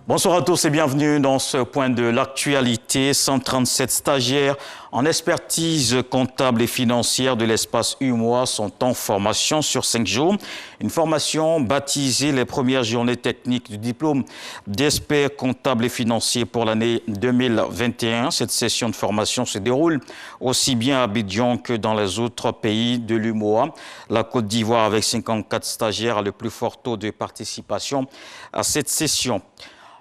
Bonsoir à tous et bienvenue dans ce point de l'actualité. 137 stagiaires en expertise comptable et financière de l'espace UMOA sont en formation sur 5 jours. Une formation baptisée les premières journées techniques du diplôme d'expert comptable et financier pour l'année 2021. Cette session de formation se déroule aussi bien à Abidjan que dans les autres pays de l'UMOA. La Côte d'Ivoire, avec 54 stagiaires, a le plus fort taux de participation à cette session.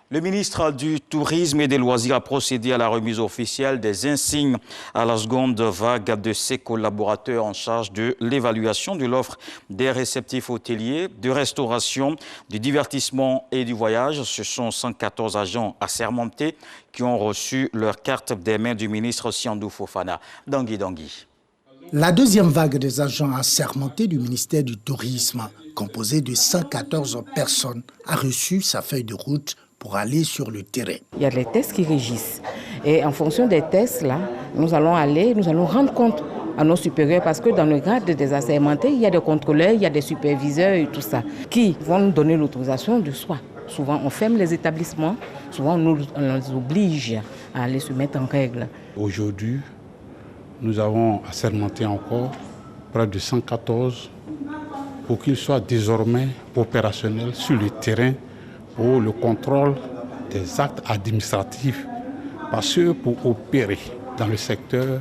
Le ministre du Tourisme et des Loisirs a procédé à la remise officielle des insignes à la seconde vague de ses collaborateurs en charge de l'évaluation de l'offre des réceptifs hôteliers, de restauration, du divertissement et du voyage. Ce sont 114 agents assermentés qui ont reçu leur carte des mains du ministre Siandou Fofana. Dangui. La deuxième vague des agents assermentés du ministère du Tourisme, composée de 114 personnes, a reçu sa feuille de route pour aller sur le terrain. Il y a les tests qui régissent. Et en fonction des tests, là, nous allons rendre compte à nos supérieurs, parce que dans le grade des assermentés, il y a des contrôleurs, il y a des superviseurs et tout ça, qui vont nous donner l'autorisation de soi. Souvent, on ferme les établissements, souvent on les oblige à aller se mettre en règle. Aujourd'hui, nous avons assermenté encore près de 114 pour qu'ils soient désormais opérationnels sur le terrain pour le contrôle des actes administratifs. Parce que pour opérer dans le secteur,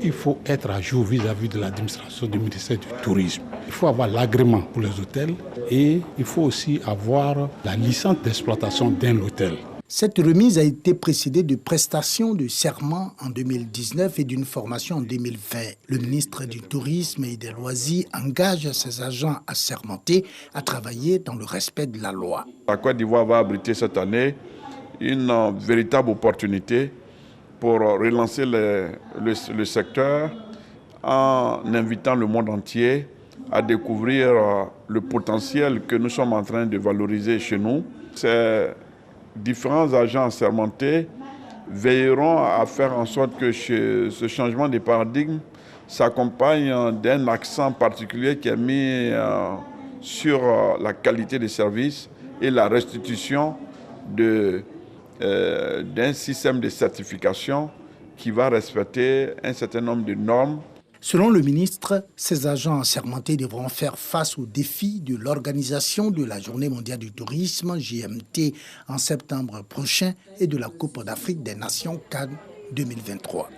il faut être à jour vis-à-vis de l'administration du ministère du Tourisme. Il faut avoir l'agrément pour les hôtels et il faut aussi avoir la licence d'exploitation d'un hôtel. Cette remise a été précédée de prestations de serment en 2019 et d'une formation en 2020. Le ministre du Tourisme et des Loisirs engage ses agents assermentés à travailler dans le respect de la loi. La Côte d'Ivoire va abriter cette année une véritable opportunité pour relancer le secteur en invitant le monde entier à découvrir le potentiel que nous sommes en train de valoriser chez nous. Différents agents assermentés veilleront à faire en sorte que ce changement de paradigme s'accompagne d'un accent particulier qui est mis sur la qualité des services et la restitution d'un système de certification qui va respecter un certain nombre de normes. Selon le ministre, ces agents assermentés devront faire face aux défis de l'organisation de la Journée mondiale du tourisme, JMT, en septembre prochain et de la Coupe d'Afrique des Nations CAN 2023.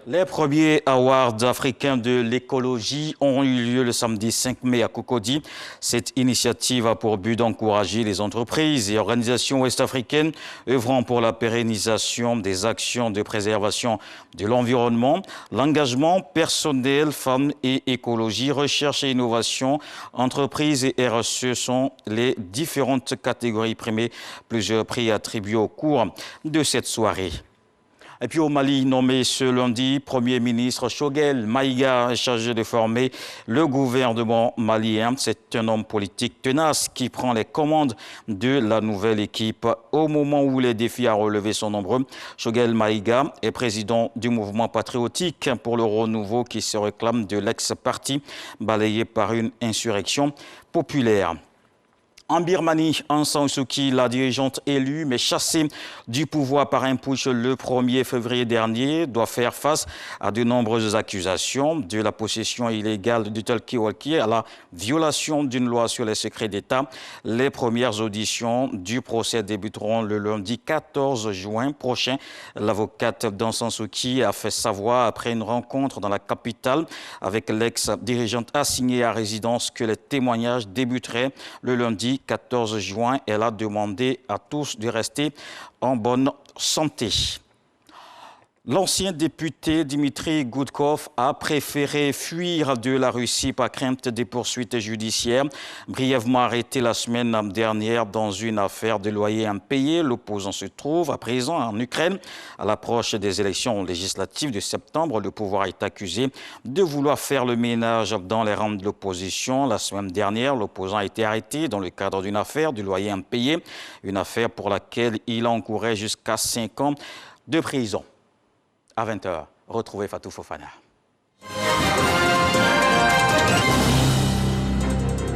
Les premiers awards africains de l'écologie ont eu lieu le samedi 5 mai à Cocody. Cette initiative a pour but d'encourager les entreprises et organisations ouest-africaines œuvrant pour la pérennisation des actions de préservation de l'environnement, l'engagement personnel, femmes et écologie, recherche et innovation, entreprises et RSE sont les différentes catégories primées. Plusieurs prix attribués au cours de cette soirée. Et puis au Mali, nommé ce lundi, Premier ministre Choguel Maïga est chargé de former le gouvernement malien. C'est un homme politique tenace qui prend les commandes de la nouvelle équipe. Au moment où les défis à relever sont nombreux, Choguel Maïga est président du mouvement patriotique pour le renouveau qui se réclame de l'ex-parti balayé par une insurrection populaire. En Birmanie, Aung San Suu Kyi, la dirigeante élue mais chassée du pouvoir par un putsch le 1er février dernier, doit faire face à de nombreuses accusations, de la possession illégale du talkie-walkie à la violation d'une loi sur les secrets d'État. Les premières auditions du procès débuteront le lundi 14 juin prochain. L'avocate d'Aung San Suu Kyi a fait savoir après une rencontre dans la capitale avec l'ex-dirigeante assignée à résidence que les témoignages débuteraient le lundi 14 juin, elle a demandé à tous de rester en bonne santé. L'ancien député Dimitri Goudkov a préféré fuir de la Russie par crainte des poursuites judiciaires. Brièvement arrêté la semaine dernière dans une affaire de loyer impayé, l'opposant se trouve à présent en Ukraine. À l'approche des élections législatives de septembre, le pouvoir est accusé de vouloir faire le ménage dans les rangs de l'opposition. La semaine dernière, l'opposant a été arrêté dans le cadre d'une affaire de loyer impayé, une affaire pour laquelle il encourait jusqu'à 5 ans de prison. À 20h, retrouvez Fatou Fofana.